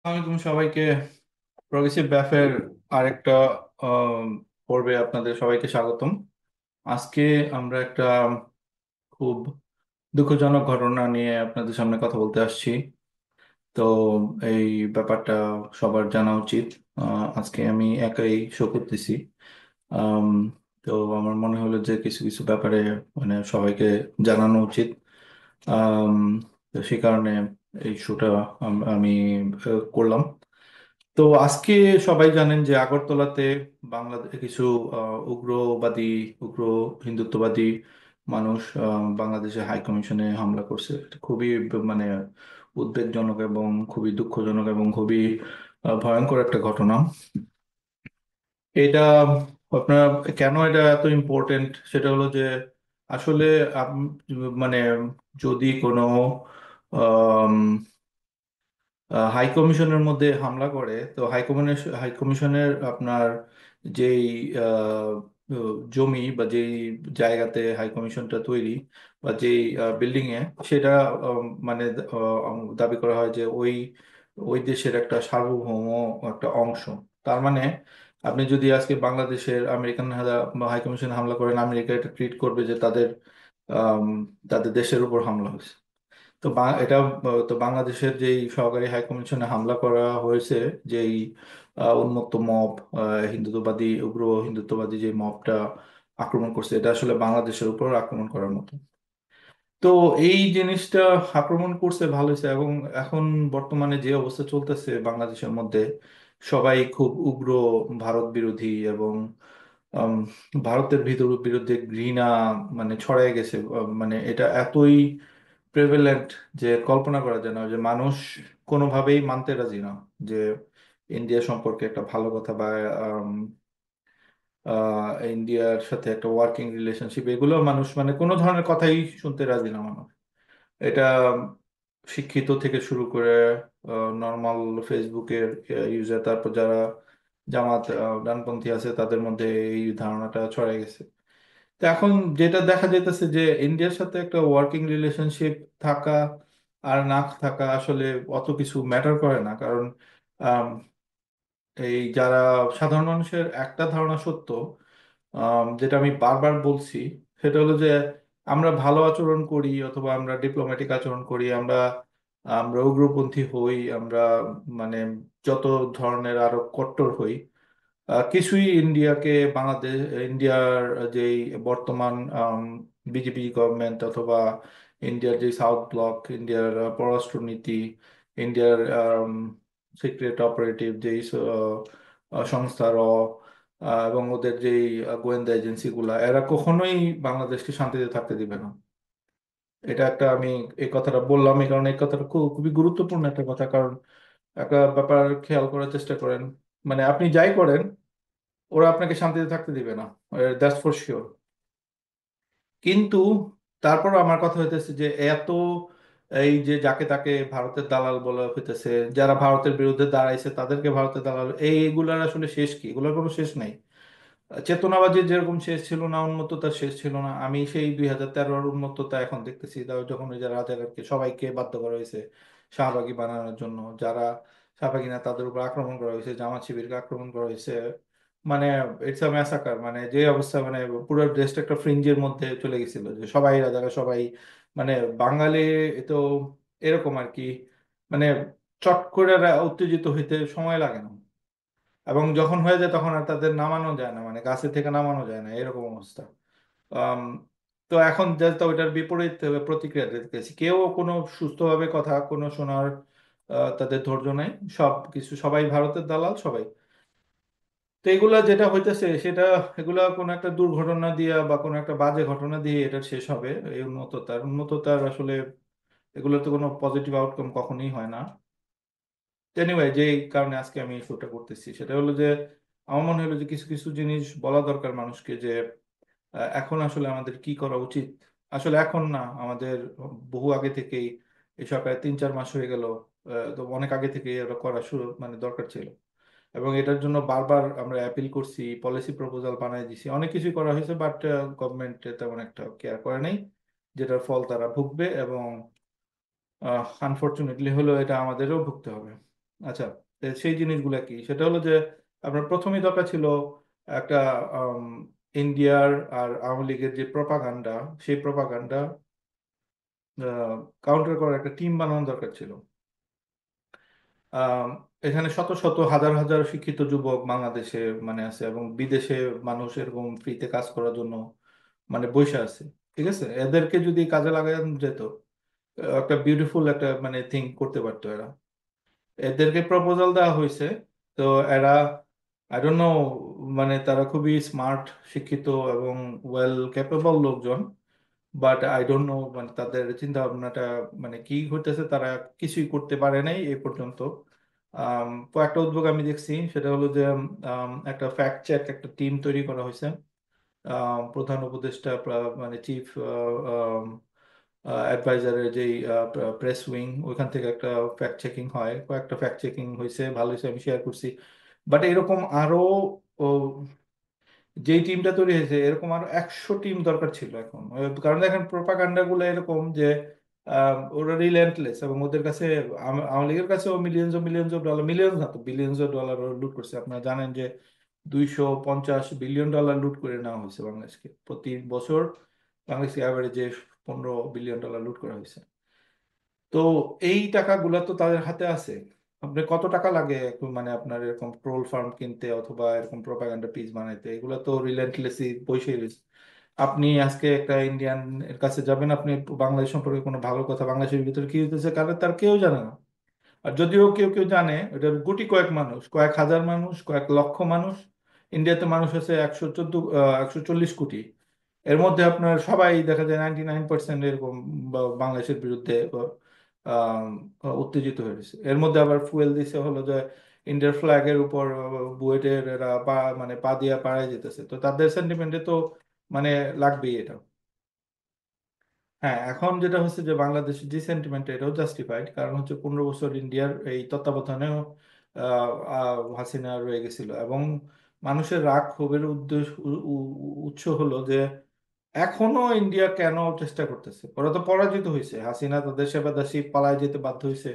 আসসালামাইকুম সবাইকে। প্রগ্রেসিভ ব্যাফের আরেকটা আহ, পর্বে আপনাদের সবাইকে স্বাগতম। আজকে আমরা একটা খুব দুঃখজনক ঘটনা নিয়ে আপনাদের সামনে কথা বলতে আসছি। তো এই ব্যাপারটা সবার জানা উচিত। আজকে আমি একাই শো করতেছি। আম, তো আমার মনে হলো যে কিছু কিছু ব্যাপারে মানে সবাইকে জানানো উচিত। আম, তো সেই কারণে এই শোটা আমি করলাম। তো আজকে সবাই জানেন যে আগরতলাতে বাংলাদেশ কিছু উগ্রবাদী উগ্র হিন্দুত্ববাদী মানুষ বাংলাদেশের হাই কমিশনে হামলা করছে। এটা খুবই মানে উদ্বেগজনক এবং খুবই দুঃখজনক এবং খুবই ভয়ঙ্কর একটা ঘটনা। এটা আপনার কেন এটা এত ইম্পর্টেন্ট সেটা হলো যে আসলে মানে যদি কোনো হাই কমিশনের মধ্যে হামলা করে, তো হাই কমিশনের আপনার যেই আহ, জমি বা যেই জায়গাতে হাই কমিশনটা তৈরি বা যেই বিল্ডিং এ সেটা মানে দাবি করা হয় যে ওই ওই দেশের একটা সার্বভৌম একটা অংশ। তার মানে আপনি যদি আজকে বাংলাদেশের আমেরিকান হাই কমিশন হামলা করেন, আমেরিকা এটা ট্রিট করবে যে আম, তাদের দেশের উপর হামলা হয়েছে। তো এটা তো বাংলাদেশের যেই সহকারী হাই কমিশনে হামলা করা হয়েছে, যেই উন্মত্ত মব, হিন্দুত্ববাদী উগ্র হিন্দুত্ববাদী যে মবটা আক্রমণ করছে, এটা আসলে বাংলাদেশের উপর আক্রমণ করার মতো। তো এই জিনিসটা আক্রমণ করছে ভালো হয়েছে। এবং এখন বর্তমানে যে অবস্থা চলতেছে বাংলাদেশের মধ্যে, সবাই খুব উগ্র ভারত বিরোধী এবং আম, ভারতের বিরুদ্ধে ঘৃণা মানে ছড়ায় গেছে। মানে এটা এতই প্রেভেলেন্ট যে কল্পনা করা যায় না, যে মানুষ কোনোভাবেই মানতে রাজি না যে ইন্ডিয়া সম্পর্কে একটা ভালো কথা বা আম, ইন্ডিয়ার সাথে একটা ওয়ার্কিং রিলেশনশিপ, এগুলো মানুষ মানে কোনো ধরনের কথাই শুনতে রাজি না মানুষ। এটা শিক্ষিত থেকে শুরু করে নর্মাল ফেসবুকের ইউজার, তারপর যারা জামাত ডানপন্থী আছে তাদের মধ্যে এই ধারণাটা ছড়াই গেছে। তো এখন যেটা দেখা যাইতেছে যে ইন্ডিয়ার সাথে একটা ওয়ার্কিং রিলেশনশিপ থাকা আর না থাকা আসলে অত কিছু ম্যাটার করে না। কারণ আম, এই যারা সাধারণ মানুষের একটা ধারণা সত্য, যেটা আমি বারবার বলছি, সেটা হলো যে আমরা ভালো আচরণ করি অথবা আমরা ডিপ্লোম্যাটিক আচরণ করি, আমরা আমরা উগ্রপন্থী হই, আমরা মানে যত ধরনের আরো কট্টর হই, কিছুই ইন্ডিয়ার যেই বর্তমান বিজেপি গভর্নমেন্ট অথবা ইন্ডিয়ার যে সাউথ ব্লক, ইন্ডিয়ার পররাষ্ট্রনীতি, ইন্ডিয়ার সিক্রেট অপারেটিভ যেই সংস্থা এবং ওদের যেই গোয়েন্দা এজেন্সিগুলা, এরা কখনোই বাংলাদেশকে শান্তিতে থাকতে দিবে না। এটা একটা আমি এই কথাটা বললাম এই কারণে, এই কথাটা খুবই গুরুত্বপূর্ণ একটা কথা। কারণ একটা ব্যাপার খেয়াল করার চেষ্টা করেন, মানে আপনি যাই করেন ওরা আপনাকে শান্তিতে থাকতে দিবে না, দ্যাটস ফর শিওর। কিন্তু তারপর আমার কথা হইতেছে যে এত এই যে যাকে তাকে ভারতের দালাল বলা হইতেছে, যারা ভারতের বিরুদ্ধে দাঁড়াইছে তাদেরকে ভারতের দালাল, এইগুলার আসলে শেষ কি? এগুলোর কোনো শেষ নাই। চেতনাবাজির যেরকম শেষ ছিল না, উন্মত্ততার শেষ ছিল না। আমি সেই 2013-এর উন্মত্ততা এখন দেখতেছি। যখন ওই যে রাজাকারকে সবাইকে বাধ্য করা হয়েছে শাহবাগী বানানোর জন্য, যারা শাহবাগী না তাদের উপর আক্রমণ করা হয়েছে, জামাত শিবিরকে আক্রমণ করা হয়েছে। মানে ইটস আ ম্যাসাকার। মানে যে অবস্থা, মানে পুরো দেশটা একটা ফ্রিঞ্জের মধ্যে চলে গেছিল যে সবাই রাজাকার সবাই। মানে বাঙালি তো এরকম আর কি, মানে চট করে উত্তেজিত হইতে সময় লাগে না, এবং যখন হয়ে যায় তখন আর তাদের নামানো যায় না, মানে গাছে থেকে নামানো যায় না, এরকম অবস্থা। আম, তো এখন জাস্ট ওইটার বিপরীত প্রতিক্রিয়া দেখতেছি। কেউ কোনো সুস্থভাবে কথা কোনো শোনার তাদের ধৈর্য নেই। সব কিছু সবাই ভারতের দালাল সবাই। তো এগুলা যেটা হইতেছে সেটা, এগুলা কোনো একটা দুর্ঘটনা দিয়ে বা কোনো একটা বাজে ঘটনা দিয়ে এটা শেষ হবে। এই উন্নততার আসলে এগুলোর তো কোনো পজিটিভ আউটকাম কখনোই হয় না। এনিওয়ে, যে কারণে আজকে আমি এই শোটা করতেছি সেটা হলো যে আমার মনে হলো যে কিছু কিছু জিনিস বলা দরকার মানুষকে, যে এখন আসলে আমাদের কি করা উচিত। আসলে এখন না, আমাদের বহু আগে থেকেই, এই সরকারের 3-4 মাস হয়ে গেল, তো অনেক আগে থেকে এটা করা শুরু মানে দরকার ছিল। এবং এটার জন্য বারবার আমরা অ্যাপিল করছি, পলিসি প্রপোজাল বানাই দিছি, অনেক কিছুই করা হয়েছে, বাট গভর্নমেন্ট তেমন একটা কেয়ার করে নাই, যেটার ফল তারা ভুগবে। এবং আনফর্চুনেটলি হলো এটা আমাদেরও ভুগতে হবে। আচ্ছা, সেই জিনিসগুলো কি, সেটা হলো যে আপনার প্রথমেই দরকার ছিল একটা আম, ইন্ডিয়ার আর আওয়ামী লীগের যে প্রপাগান্ডা, সেই প্রপাগান্ডা কাউন্টার করার একটা টিম বানানো দরকার ছিল। আম, এখানে শত শত হাজার হাজার শিক্ষিত যুবক বাংলাদেশে মানে আছে, এবং বিদেশে মানুষ এরকম ফ্রিতে কাজ করার জন্য মানে বসে আছে। ঠিক আছে, এদেরকে যদি কাজে লাগানো যেত, একটা বিউটিফুল একটা মানে থিং করতে পারতো এরা। এদেরকে প্রপোজাল দেওয়া হয়েছে। তো এরা, আই ডোন্ট নো, মানে তারা খুবই স্মার্ট, শিক্ষিত এবং ওয়েল ক্যাপেবল লোকজন। বাট আই ডোন্ট নো মানে তাদের চিন্তা ভাবনাটা মানে কি হইতেছে, তারা কিছুই করতে পারে নাই এই পর্যন্ত। কয়েকটা উদ্যোগ আমি দেখছি, সেটা হলো যে একটা ফ্যাক্ট চেক একটা টিম তৈরি করা হয়েছে। প্রধান উপদেষ্টা মানে চিফ অ্যাডভাইজারের যেই প্রেস উইং, ওইখান থেকে একটা ফ্যাক্ট চেকিং হয়, কয়েকটা ফ্যাক্ট চেকিং হয়েছে, ভালো হয়েছে, আমি শেয়ার করছি। বাট এরকম আরো ও, যেই টিমটা তৈরি হয়েছে এরকম আরো 100 টিম দরকার ছিল এখন। কারণ দেখেন প্রোপাগান্ডা গুলো এরকম যে ওরা রিলেন্টলেস, এবং ওদের কাছে আওয়ামী লীগের কাছেও মিলিয়ন্স অফ ডলার, মিলিয়ন্স না তো বিলিয়ন্স অফ ডলার লুট করছে। আপনারা জানেন যে 250 বিলিয়ন ডলার লুট করে নেওয়া হয়েছে বাংলাদেশকে প্রতি বছর। বাংলাদেশকে অ্যাভারেজে 15 বিলিয়ন ডলার লুট করা হয়েছে। তো এই টাকাগুলো তো তাদের হাতে আছে। আপনি কত টাকা লাগে মানে আপনার এরকম ট্রোল ফার্ম কিনতে অথবা এরকম প্রোপাগান্ডা পিস বানাইতে, এগুলো তো রিলেন্টলেসলি বসে রয়েছে। আপনি আজকে একটা ইন্ডিয়ান এর কাছে যাবেন, আপনি বাংলাদেশ সম্পর্কে কোনো ভালো কথা, বাংলাদেশের ভিতরে কি হতেছে কারণ তার কেউ জানে না। আর যদিও কেউ কেউ জানে, এটা গুটি কয়েক মানুষ, কয়েক হাজার মানুষ, কয়েক লক্ষ মানুষ। ইন্ডিয়াতে মানুষ আছে 140 কোটি। এর মধ্যে আপনার সবাই দেখা যায় 99% এরকম বাংলাদেশের বিরুদ্ধে আহ, উত্তেজিত হয়েছে। এর মধ্যে আবার ফুয়েল দিছে হলো যে ইন্ডিয়ার ফ্ল্যাগের উপর বুয়েটের এরা মানে পা দিয়া পাড়ায় যেতেছে, তো তাদের সেন্টিমেন্টে তো মানে লাগবেই এটা। হ্যাঁ, এখন যেটা হচ্ছে যে বাংলাদেশের যে সেন্টিমেন্ট, এটাও জাস্টিফাইড, কারণ হচ্ছে 15 বছর ইন্ডিয়ার এই তত্ত্বাবধানেও হাসিনা রয়ে গেছিল, এবং মানুষের রাগ ক্ষোভের উদ্দেশ্য উৎস হলো যে এখনো ইন্ডিয়া কেন চেষ্টা করতেছে। ওরা তো পরাজিত হয়েছে, হাসিনা তাদের সেবাদাসী পালায় যেতে বাধ্য হয়েছে,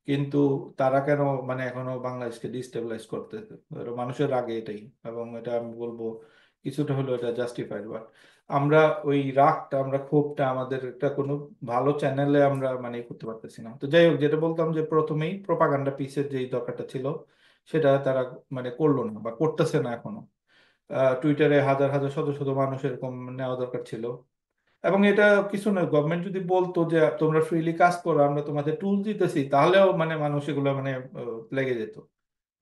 কিন্তু তারা কেন মানে এখনো বাংলাদেশকে ডিস্টেবিলাইজ করতেছে। ওরা মানুষের রাগে এটাই, এবং এটা আমি বলবো কিছুটা হলো এটা জাস্টিফাইড। বাট আমরা ওই রাগটা, আমরা ক্ষোভটা আমাদের একটা কোনো ভালো চ্যানেলে আমরা মানে করতে পারতেছি না। তো যাই হোক, যেটা বলতাম যে প্রথমেই প্রপাগান্ডা পিসের যেই দরকারটা ছিল, সেটা তারা মানে করলো না বা করতেছে না এখনো। টুইটারে হাজার হাজার শত শত মানুষ এরকম নেওয়া দরকার ছিল। এবং এটা কিছু নয়, গভর্নমেন্ট যদি বলতো যে তোমরা ফ্রিলি কাজ করো, আমরা তোমাদের টুল দিতেছি, তাহলেও মানে মানুষ এগুলো মানে লেগে যেত।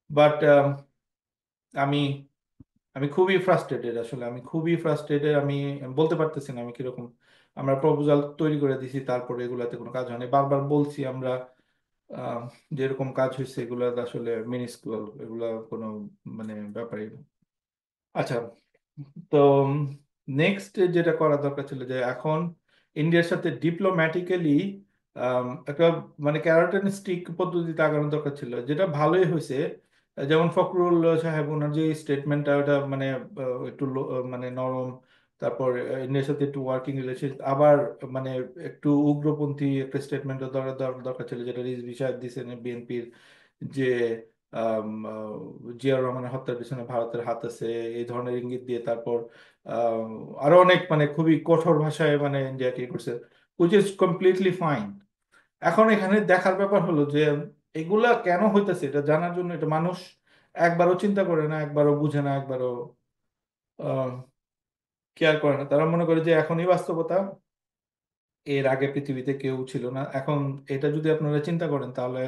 বাট আমি আমি খুবই ফ্রাস্ট্রেটেড, আসলে আমি খুবই ফ্রাস্ট্রেটেড। আমি বলতে পারতেছি না আমি কিরকম। আমরা প্রপোজাল তৈরি করে দিছি, তারপরে এগুলাতে কোনো কাজ হয়নি। বারবার বলছি আমরা, আহ, যেরকম কাজ হয়েছে এগুলা আসলে মিনিস্কুয়াল, এগুলা কোনো মানে ব্যাপারই না। আচ্ছা, তো নেক্সট যেটা করা দরকার ছিল যে এখন ইন্ডিয়ার সাথে ডিপ্লোম্যাটিক্যালি একটা মানে ক্যারট এন্ড স্টিক পদ্ধতিতে আগানো দরকার ছিল, যেটা ভালোই হয়েছে। যেমন ফখরুল সাহেব ওনার যে স্টেটমেন্টটা, ওটা মানে একটু মানে নরম। তারপর ইন্ডিয়ার সাথে একটু ওয়ার্কিং রিলেশন, আবার মানে একটু উগ্রপন্থী একটা স্টেটমেন্ট দরকার ছিল, যেটা রিজভী সাহেব দিয়েছেন বিএনপির, যে জিয়াউর রহমানের হত্যার পিছনে ভারতের হাত আছে, এই ধরনের ইঙ্গিত দিয়ে। তারপর আরো অনেক মানে খুবই কঠোর ভাষায় মানে ইন্ডিয়াকে করছে, উইচ ইজ কমপ্লিটলি ফাইন। এখন এখানে দেখার ব্যাপার হলো যে এগুলা কেন হইতেছে, এটা জানার জন্য এটা মানুষ একবারও চিন্তা করে না, একবারও বুঝে না, একবারও কেয়ার করে না। তারা মনে করে যে এখনই বাস্তবতা, এর আগে পৃথিবীতে কেউ ছিল না। এখন এটা যদি আপনারা চিন্তা করেন, তাহলে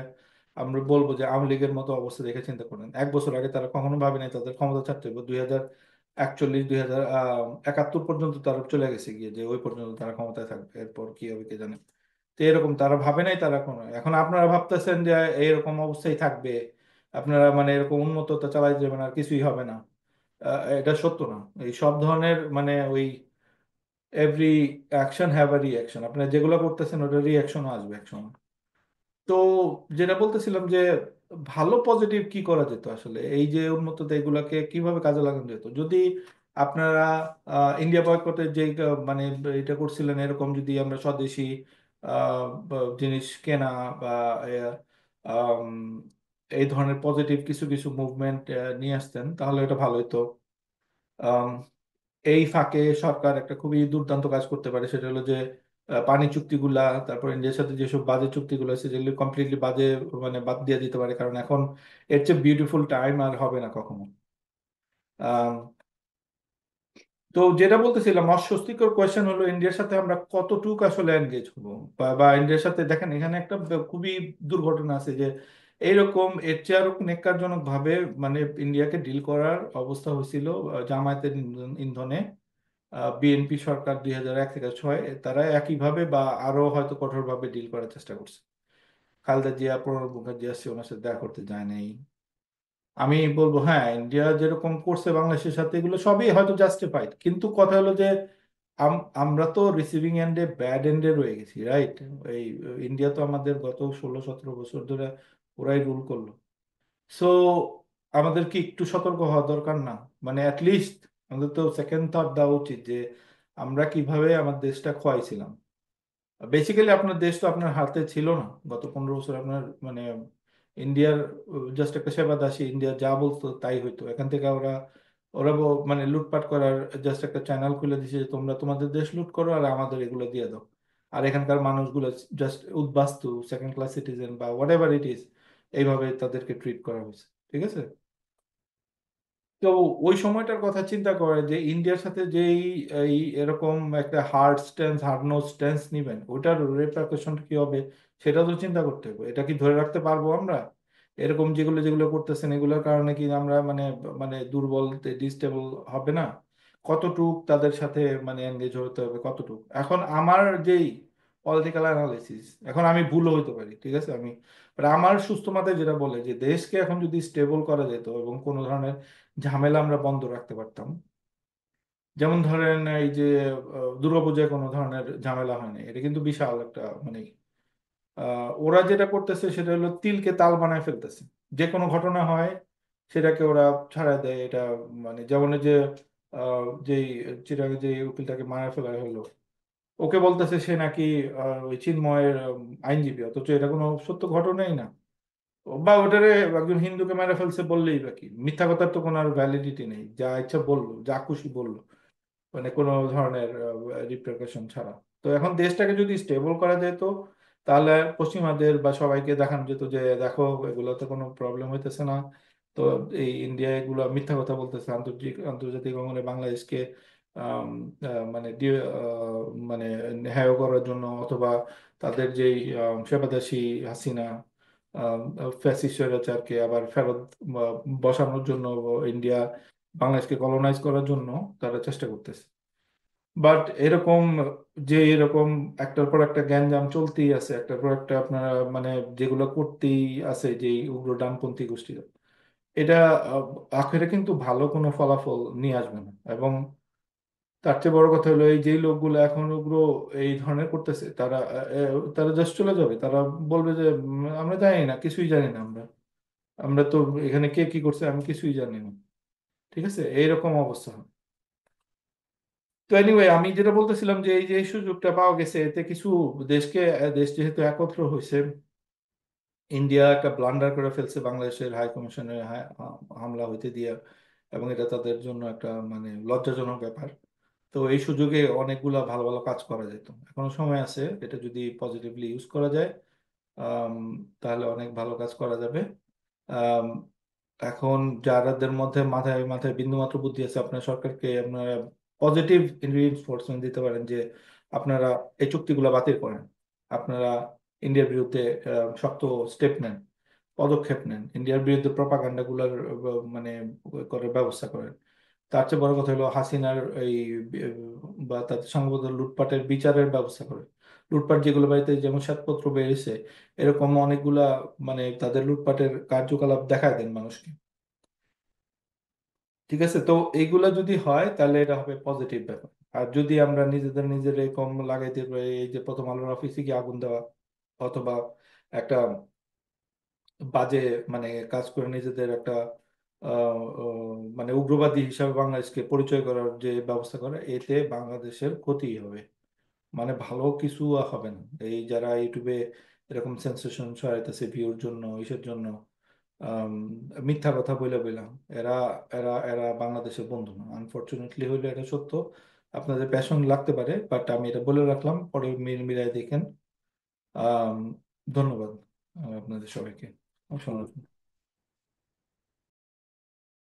আমরা বলবো যে আওয়ামী লীগের মতো অবস্থা দেখে চিন্তা করেন। 1 বছর আগে তারা কখনো ভাবে নাই তাদের ক্ষমতা ছাড়তে হবে। 2041 2071 পর্যন্ত তারা চলে গেছে গিয়ে, যে ওই পর্যন্ত তারা ক্ষমতায় থাকবে, এরপর কি হবে কে জানে। তো এরকম তারা ভাবে নাই তারা কোনো, এখন আপনারা ভাবতেছেন যে এরকম অবস্থায় থাকবে, আপনারা মানে এরকম উন্মত্ততা চালাই যাবেন আর কিছুই হবে না। এটা সত্য না। এই সব ধরনের মানে ওই every action have a reaction, আপনারা যেগুলো করতেছেন ওটা রিয়াকশনও আসবে একসময়। তো যেটা বলতেছিলাম যে ভালো পজিটিভ কি করা যেত আসলে, এই যে উন্মত্ততা, এগুলাকে কিভাবে কাজে লাগানো যেত যদি আপনারা ইন্ডিয়া বয়কটের যে মানে এটা করছিলেন, এরকম যদি আমরা স্বদেশি জিনিস কেনা বা এই ধরনের পজিটিভ কিছু কিছু মুভমেন্ট নিয়ে আসতেন তাহলে এটা ভালো হতো। আম, এই ফাঁকে সরকার একটা খুবই দুর্দান্ত কাজ করতে পারে, সেটা হলো যে পানি চুক্তিগুলা, তারপর ইন্ডিয়ার সাথে যেসব বাজে চুক্তিগুলো আছে যেগুলো কমপ্লিটলি বাজে, মানে বাদ দিয়ে দিতে পারে, কারণ এখন এর চেয়ে বিউটিফুল টাইম আর হবে না কখনো। তো যেটা বলতেছিলাম, অস্বস্তিকর কোয়েশ্চেন হলো ইন্ডিয়ার সাথে আমরা কতটুকু আসলে এনগেজ হবো, বা ইন্ডিয়ার সাথে দেখেন এখানে একটা খুবই দুর্ঘটনা আছে যে এইরকম এর চেয়ে আরো নেক্কারজনক ভাবে মানে ইন্ডিয়াকে ডিল করার অবস্থা হয়েছিল জামায়াতের ইন্ধনে। বিএনপি সরকার 2001 থেকে 2006 তারা একইভাবে বা আরো হয়তো কঠোরভাবে ডিল করার চেষ্টা করছে। খালেদা জিয়া, প্রণব মুখার্জি আসছে, ওনার সাথে দেখা করতে যায় নাই। আমি বলবো হ্যাঁ, ইন্ডিয়া যেরকম করছে বাংলাদেশের সাথে এগুলো সবই হয়তো জাস্টিফাইড, কিন্তু কথা হলো যে আমরা তো রিসিভিং এন্ডে ব্যাড এন্ডে রয়ে গেছি, রাইট? এই ইন্ডিয়া তো আমাদের গত 16-17 বছর ধরে ওরাই রুল করলো। সো আমাদের কি একটু সতর্ক হওয়া দরকার না? মানে অ্যাটলিস্ট আমাদের তো সেকেন্ড থট দেওয়া উচিত যে আমরা কিভাবে আমার দেশটা খোয়াইছিলাম। বেসিক্যালি আপনার দেশ তো আপনার হাতে ছিল না গত 15 বছর। আপনার মানে ইন্ডিয়ার জাস্ট একটা সেবা দাসী, ইন্ডিয়া যা বলতো তাই হইতো। এখান থেকে ওরা ওরা মানে লুটপাট করার জাস্ট একটা চ্যানেল খুলে দিছে যে তোমরা তোমাদের দেশ লুট করো আর আমাদের এগুলো দিয়ে দাও। আর এখানকার মানুষগুলো জাস্ট উদ্বাস্তু, সেকেন্ড ক্লাস সিটিজেন বা হোয়াট এভার ইট ইজ, এইভাবে তাদেরকে ট্রিট করা হয়েছে। ঠিক আছে? তো ওই সময়টার কথা চিন্তা করে যে ইন্ডিয়ার সাথে যেই এই এরকম একটা hard stance, hard nose stance নিবেন, ওটার রেপারকাশন কি হবে সেটা তো চিন্তা করতে হবে। এটা কি ধরে রাখতে পারবো আমরা? এরকম যেগুলো যেগুলো করতেছেন এগুলোর কারণে কি আমরা মানে মানে দুর্বল, ডিস্টেবল হবে না? কতটুক তাদের সাথে মানে এনগেজ হতে হবে, কতটুক? এখন আমার যেই পলিটিক্যাল অ্যানালিসিস, এখন আমি ভুলও হইতে পারি, ঠিক আছে, আমি but আমার সুস্থ মাথায় যেটা বলে যে দেশকে এখন যদি স্টেবল করা যেত এবং কোনো ধরনের ঝামেলা আমরা বন্ধ রাখতে পারতাম। যেমন ধরেন এই যে দুর্গাপূজায় কোনো ধরনের ঝামেলা হয় না, এটা কিন্তু বিশাল একটা মানে ওরা যেটা করতেছে সেটা হলো তিলকে তাল বানায় ফেলতেছে। যে কোনো ঘটনা হয় সেটাকে ওরা ছাড়াই দেয়। এটা মানে যেমন এই যে যেই চিরাগে যে উকিলটাকে মারা ফেলা হলো, ওকে বলতেছে সে নাকি ওই চিন্ময়ের আইনজীবী, অথচ এটা কোনো সত্য ঘটনাই না। বা ওটারে একজন হিন্দুকে মেরে ফেলছে বললেই বা কি, মিথ্যা কথার তো কোনো আর ভ্যালিডিটি নেই, যা ইচ্ছা বললো, যা খুশি বললো, মানে কোনো ধরনের রিপ্রেকাশন ছাড়া। তো এখন দেশটাকে যদি স্টেবল করা যেত তাহলে পশ্চিমাদের বা সবাইকে দেখানো যেত যে দেখো এগুলোতে কোনো প্রবলেম হইতেছে না। তো এই ইন্ডিয়া এগুলো মিথ্যা কথা বলতেছে, আন্তর্জাতিক আন্তর্জাতিক অঙ্গনে বাংলাদেশকে আম, মানে মানে হেয় করার জন্য, অথবা তাদের যেই সেবাদাসী হাসিনা ফ্যাসিস্ট স্বৈরাচারকে আবার ফেরত বসানোর জন্য ইন্ডিয়া বাংলাদেশকে কলোনাইজ করার জন্য তারা চেষ্টা করতেছে। বাট এরকম যে এরকম একটার পর একটা গ্যাঞ্জাম চলতেই আছে, একটার পর একটা আপনারা মানে যেগুলো করতেই আছে যে উগ্র ডানপন্থী গোষ্ঠীরা, এটা আখেরে কিন্তু ভালো কোনো ফলাফল নিয়ে আসবে না। এবং তার চেয়ে বড় কথা হলো এই যেই লোকগুলো এখন উগ্র এই ধরনের করতেছে তারা তারা জাস্ট চলে যাবে। তারা বলবে যে আমরা জানি না, কিছুই জানি না আমরা, আমরা তো এখানে কে কি করছে আমি কিছুই জানি না। ঠিক আছে, এইরকম অবস্থা। তো এনিওয়ে, আমি যেটা বলতেছিলাম যে এই যে এই সুযোগটা পাওয়া গেছে এতে কিছু দেশকে, দেশ যেহেতু একত্র হয়েছে, ইন্ডিয়া একটা ব্লান্ডার করে ফেলছে বাংলাদেশের হাই কমিশনের হামলা হইতে দিয়া, এবং এটা তাদের জন্য একটা মানে লজ্জাজনক ব্যাপার। তো এই সুযোগে অনেকগুলা ভালো ভালো কাজ করা যেত, এখনো সময় আছে, এটা যদি পজিটিভলি ইউজ করা যায় আম, তাহলে অনেক ভালো কাজ করা যাবে। আম, এখন যারাদের মধ্যে মাথায় মাথায় বিন্দুমাত্র বুদ্ধি আছে, আপনার সরকারকে আপনারা পজিটিভ রিইনফোর্সমেন্ট দিতে পারেন যে আপনারা এই চুক্তিগুলো বাতিল করেন, আপনারা ইন্ডিয়ার বিরুদ্ধে শক্ত স্টেপ নেন, পদক্ষেপ নেন, ইন্ডিয়ার বিরুদ্ধে প্রপাগান্ডা গুলার মানে করার ব্যবস্থা করেন। তার চেয়ে বড় কথা হলো হাসিনার এই বা তাদের সংগত লুটপাটের বিচারের ব্যবস্থা করে। লুটপাট যেগুলো বাড়িতে যেমন শ্বেতপত্র বেরিয়েছে, এরকম অনেকগুলা মানে তাদের লুটপাটের কার্যকলাপ দেখায় দেন মানুষকে। ঠিক আছে, তো এইগুলা যদি হয় তাহলে এটা হবে পজিটিভ ব্যাপার। আর যদি আমরা নিজেদের নিজের কম লাগাইতে পারি, এই যে প্রথম আলোর অফিসে গিয়ে আগুন দেওয়া, অথবা একটা বাজে মানে কাজ করে নিজেদের একটা মানে উগ্রবাদী হিসাবে বাংলাদেশকে পরিচয় করার যে ব্যবস্থা করে, এতে বাংলাদেশের ক্ষতি হবে, মানে ভালো কিছু হবে না। এই যারা ইউটিউবে এরকম সেন্সেশন ছড়াইতেছে ভিউর জন্য, ইসের জন্য, আম, মিথ্যা কথা বলে বললাম। এরা এরা এরা বাংলাদেশের বন্ধু না, আনফরচুনেটলি হইলো এটা সত্য। আপনাদের প্যাশন লাগতে পারে, বাট আমি এটা বলে রাখলাম, পরে মিল মিলাই দেখেন। আম, ধন্যবাদ আপনাদের সবাইকে শোনার জন্য।